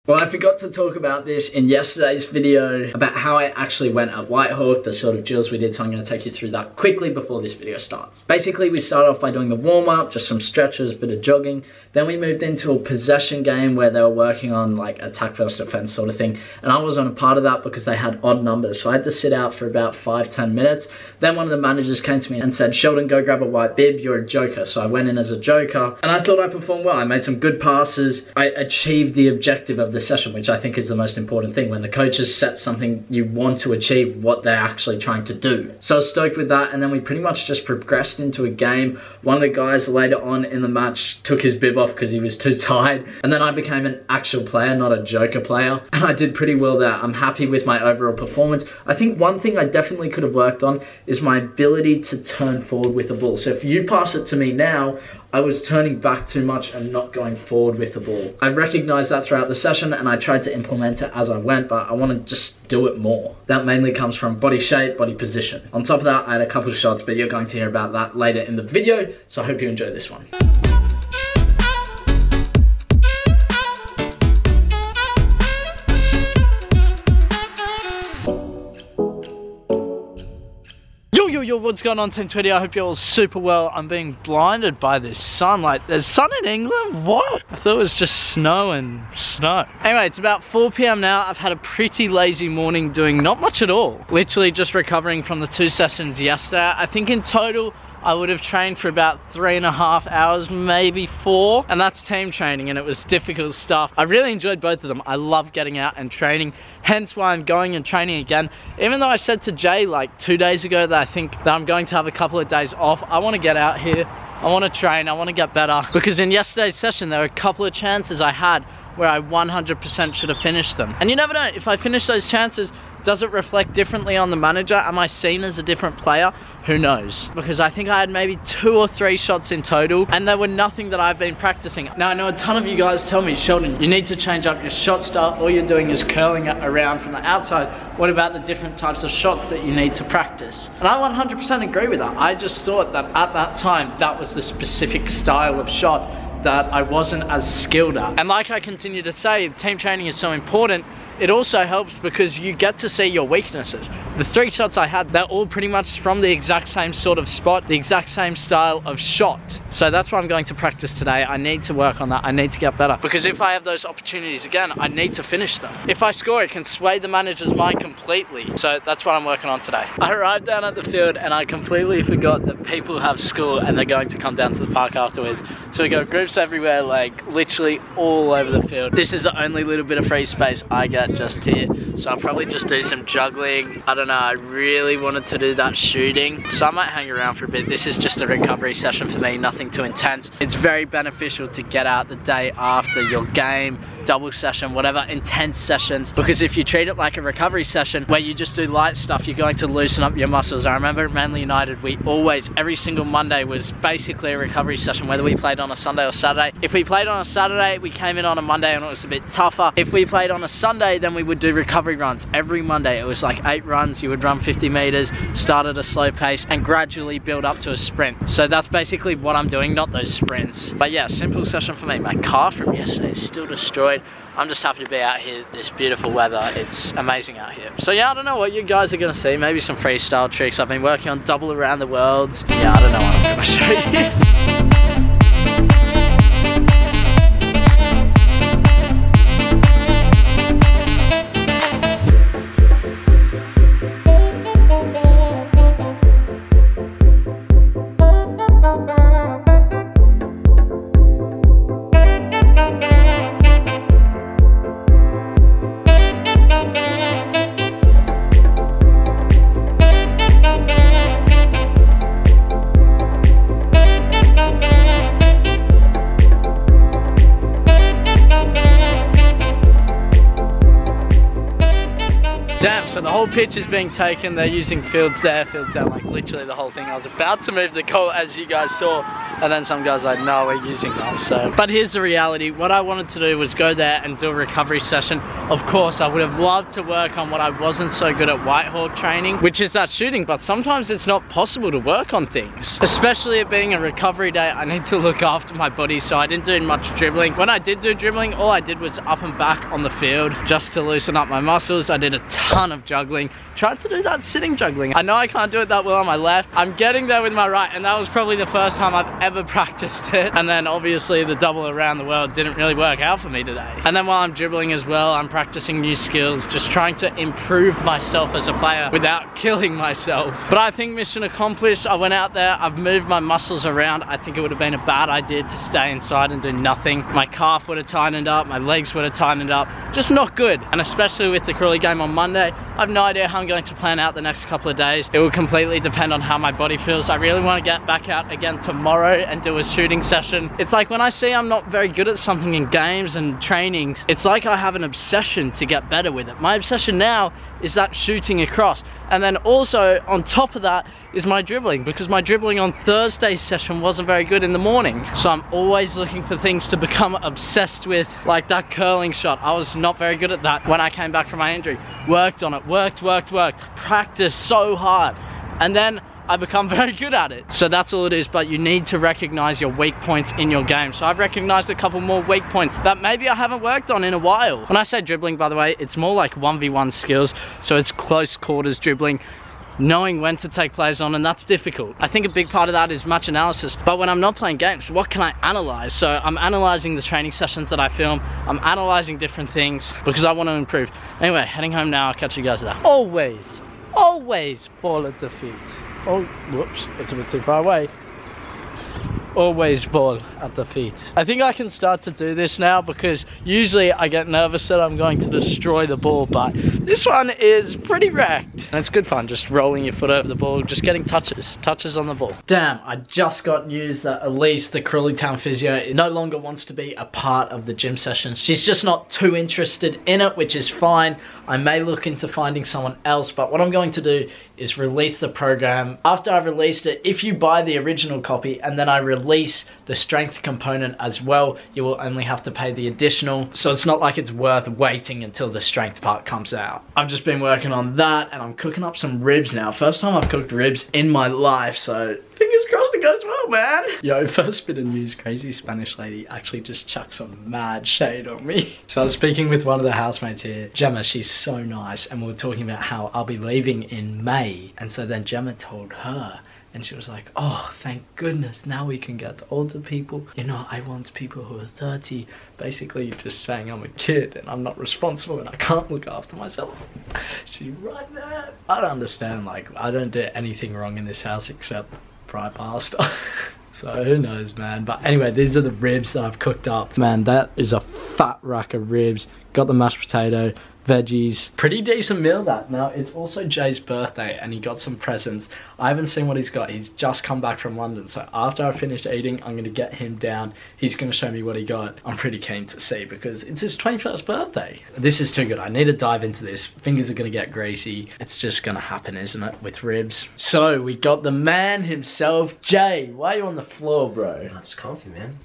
Well, I forgot to talk about this in yesterday's video about how I actually went at Whitehawk, the sort of drills we did, so I'm going to take you through that quickly before this video starts. Basically, we start off by doing the warm-up, just some stretches, bit of jogging. Then we moved into a possession game where they were working on like attack versus defense sort of thing, and I wasn't a part of that because they had odd numbers, so I had to sit out for about 5-10 minutes. Then one of the managers came to me and said, "Sheldon, go grab a white bib, you're a joker." So I went in as a joker, and I thought I performed well. I made some good passes. I achieved the objective of the session, which I think is the most important thing. When the coaches set something you want to achieve, what they're actually trying to do. So I was stoked with that, and then we pretty much just progressed into a game. One of the guys later on in the match took his bib off because he was too tired, and then I became an actual player, not a joker player, and I did pretty well there. I'm happy with my overall performance. I think one thing I definitely could have worked on is my ability to turn forward with the ball. So if you pass it to me now, I was turning back too much and not going forward with the ball. I recognized that throughout the session, and I tried to implement it as I went, but I want to just do it more. That mainly comes from body shape, body position. On top of that, I had a couple of shots, but you're going to hear about that later in the video, so I hope you enjoy this one. Yo, what's going on, Team 20? I hope you're all super well. I'm being blinded by this sun. Like, there's sun in England? What? I thought it was just snow and snow. Anyway, it's about 4 PM now. I've had a pretty lazy morning doing not much at all. Literally just recovering from the 2 sessions yesterday. I think in total, I would have trained for about 3.5 hours, maybe 4, and that's team training, and it was difficult stuff. I really enjoyed both of them. I love getting out and training, hence why I'm going and training again. Even though I said to Jay like 2 days ago that I think that I'm going to have a couple of days off, I want to get out here, I want to train, I want to get better, because in yesterday's session there were a couple of chances I had where I 100% should have finished them. And you never know, if I finish those chances, does it reflect differently on the manager? Am I seen as a different player? Who knows? Because I think I had maybe 2 or 3 shots in total, and they were nothing that I've been practicing. Now I know a ton of you guys tell me, "Sheldon, you need to change up your shot style. All you're doing is curling it around from the outside. What about the different types of shots that you need to practice?" And I 100% agree with that. I just thought that at that time, that was the specific style of shot that I wasn't as skilled at. And like I continue to say, team training is so important. It also helps because you get to see your weaknesses. The 3 shots I had, they're all pretty much from the exact same sort of spot, the exact same style of shot. So that's what I'm going to practice today. I need to work on that. I need to get better. Because if I have those opportunities again, I need to finish them. If I score, it can sway the manager's mind completely. So that's what I'm working on today. I arrived down at the field and I completely forgot that people have school and they're going to come down to the park afterwards. So we got groups everywhere, like literally all over the field. This is the only little bit of free space I get just here, so I'll probably just do some juggling. I don't know, I really wanted to do that shooting, so I might hang around for a bit. This is just a recovery session for me, nothing too intense. It's very beneficial to get out the day after your game, double session, whatever, intense sessions, because if you treat it like a recovery session where you just do light stuff, you're going to loosen up your muscles. I remember at Manly United, we always, every single Monday was basically a recovery session, whether we played on a Sunday or Saturday. If we played on a Saturday, we came in on a Monday and it was a bit tougher. If we played on a Sunday, then we would do recovery runs. Every Monday, it was like 8 runs. You would run 50 meters, start at a slow pace, and gradually build up to a sprint. So that's basically what I'm doing, not those sprints. But yeah, simple session for me. My car from yesterday is still destroyed. I'm just happy to be out here, this beautiful weather. It's amazing out here. So yeah, I don't know what you guys are gonna see. Maybe some freestyle tricks. I've been working on double around the world. Yeah, I don't know what I'm gonna show you. So the whole pitch is being taken. They're using fields there, like literally the whole thing. I was about to move the goal, as you guys saw, and then some guys like, no, we're using that. So, but here's the reality. What I wanted to do was go there and do a recovery session. Of course, I would have loved to work on what I wasn't so good at Whitehawk training, which is that shooting, but sometimes it's not possible to work on things. Especially it being a recovery day, I need to look after my body, so I didn't do much dribbling. When I did do dribbling, all I did was up and back on the field just to loosen up my muscles. I did a ton of juggling. Tried to do that sitting juggling. I know I can't do it that well on my left. I'm getting there with my right, and that was probably the first time I've ever practiced it. And then obviously the double around the world didn't really work out for me today. And then while I'm dribbling as well, I'm practicing new skills, just trying to improve myself as a player without killing myself. But I think mission accomplished. I went out there, I've moved my muscles around. I think it would have been a bad idea to stay inside and do nothing. My calf would have tightened up, my legs would have tightened up, just not good. And especially with the Crawley game on Monday, I have no idea how I'm going to plan out the next couple of days. It will completely depend on how my body feels. I really want to get back out again tomorrow and do a shooting session. It's like when I see I'm not very good at something in games and trainings, it's like I have an obsession to get better with it. My obsession now is that shooting across. And then also on top of that is my dribbling, because my dribbling on Thursday's session wasn't very good in the morning. So I'm always looking for things to become obsessed with, like that curling shot. I was not very good at that when I came back from my injury. Worked on it, worked, practiced so hard. And then I become very good at it. So that's all it is, but you need to recognize your weak points in your game. So I've recognized a couple more weak points that maybe I haven't worked on in a while. When I say dribbling, by the way, it's more like 1v1 skills. So it's close quarters dribbling, knowing when to take players on, and that's difficult. I think a big part of that is match analysis. But when I'm not playing games, what can I analyze? So I'm analyzing the training sessions that I film. I'm analyzing different things because I want to improve. Anyway, heading home now. I'll catch you guys there. Always ball at the feet. Oh, whoops, it's a bit too far away. Always ball at the feet. I think I can start to do this now, because usually I get nervous that I'm going to destroy the ball, but this one is pretty wrecked. And it's good fun, just rolling your foot over the ball, just getting touches on the ball. Damn, I just got news that Elise, the Crawley Town physio, no longer wants to be a part of the gym sessions. She's just not too interested in it, which is fine. I may look into finding someone else, but what I'm going to do is release the program. After I've released it, if you buy the original copy and then I release the strength component as well, you will only have to pay the additional. So it's not like it's worth waiting until the strength part comes out. I've just been working on that, and I'm cooking up some ribs now. First time I've cooked ribs in my life, so fingers crossed it goes well, man. Yo, first bit of news, crazy Spanish lady actually just chucked some mad shade on me. So I was speaking with one of the housemates here, Gemma. She's so nice, and we were talking about how I'll be leaving in May. And so then Gemma told her, and she was like, oh, thank goodness, now we can get older people. You know, I want people who are 30. Basically just saying I'm a kid and I'm not responsible and I can't look after myself. She's right there. I don't understand, like, I don't do anything wrong in this house except fry pasta. So who knows, man. But anyway, these are the ribs that I've cooked up. Man, that is a fat rack of ribs. Got the mashed potato, veggies. Pretty decent meal that. Now, it's also Jay's birthday and he got some presents. I haven't seen what he's got. He's just come back from London. So after I finish eating, I'm going to get him down. He's going to show me what he got. I'm pretty keen to see because it's his 21st birthday. This is too good. I need to dive into this. Fingers are going to get greasy. It's just going to happen, isn't it, with ribs? So we got the man himself. Jay, why are you on the floor, bro? That's comfy, man.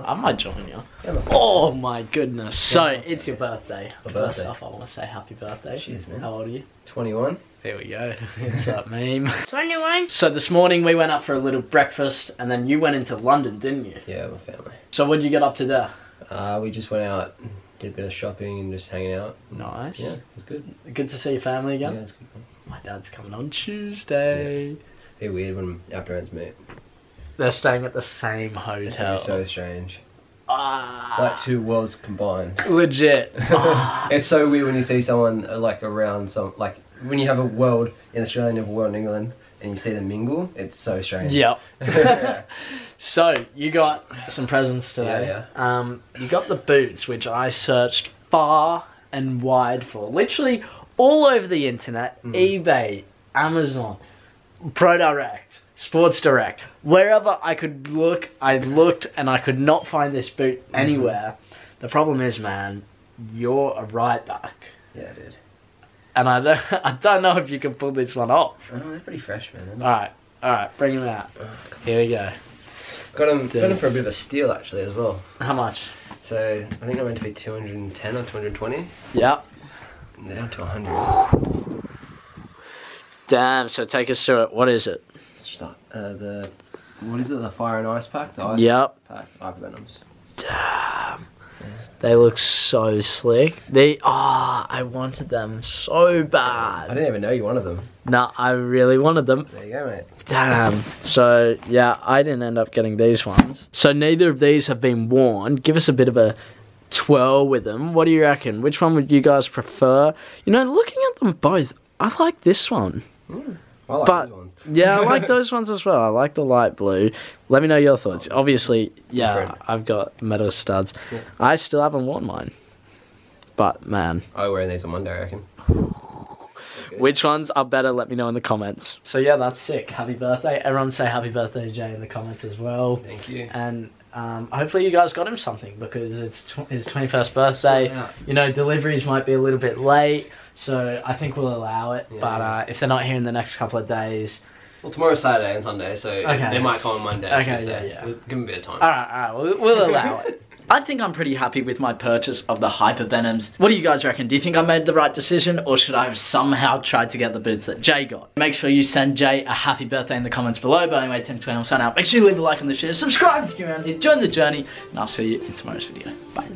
I might join you. Oh my goodness. So, it's your birthday. First off, I want to say happy birthday. Cheers, man. How old are you? 21. There we go. It's that meme. 21. So this morning we went up for a little breakfast and then you went into London, didn't you? Yeah, my family. So what did you get up to there? We just went out, did a bit of shopping and just hanging out. Nice. Yeah, it was good. Good to see your family again? Yeah, it's good, man. My dad's coming on Tuesday. Yeah. Be weird when our parents meet. They're staying at the same hotel. It's so strange. Ah. It's like two worlds combined. Legit. It's so weird when you see someone like around some, like when you have a world in Australia and you have a world in England and you see them mingle, it's so strange. Yep. Yeah. So you got some presents today. Yeah. You got the boots, which I searched far and wide for. Literally all over the internet, eBay, Amazon, ProDirect, Sports Direct, wherever I could look, I looked and I could not find this boot anywhere. The problem is, man, you're a right back. Yeah, dude. and I don't know if you can pull this one off. Oh, they're pretty fresh, man. Alright, bring them out. Here we go. Got them for a bit of a steal actually as well. How much? So I think they're meant to be 210 or 220. Yep. And they're down to 100. Damn, so take us through it. What is it? It's just what is it? The fire and ice pack? The ice pack, hypervenoms. Damn. They look so slick. I wanted them so bad. I didn't even know you wanted them. No, I really wanted them. There you go, mate. Damn. So, yeah, I didn't end up getting these ones. So neither of these have been worn. Give us a bit of a twirl with them. What do you reckon? Which one would you guys prefer? You know, looking at them both, I like this one. I like those ones. Yeah, I like those ones as well. I like the light blue. Let me know your thoughts. Obviously, yeah, different. I've got metal studs. Yeah. I still haven't worn mine. But, man. I'll be wearing these on Monday, I reckon. Which ones are better? Let me know in the comments. So, yeah, that's sick. Happy birthday. Everyone say happy birthday to Jay in the comments as well. Thank you. And hopefully you guys got him something because it's his 21st birthday. You know, deliveries might be a little bit late. So I think we'll allow it, but if they're not here in the next couple of days... Well, tomorrow's Saturday and Sunday, so they might come on Monday. Okay, yeah. We'll give them a bit of time. Alright, we'll allow it. I think I'm pretty happy with my purchase of the Hypervenoms. What do you guys reckon? Do you think I made the right decision, or should I have somehow tried to get the boots that Jay got? Make sure you send Jay a happy birthday in the comments below. But anyway, Tim 20 will sign out. Make sure you leave a like on the share, subscribe if you're around here, join the journey, and I'll see you in tomorrow's video. Bye.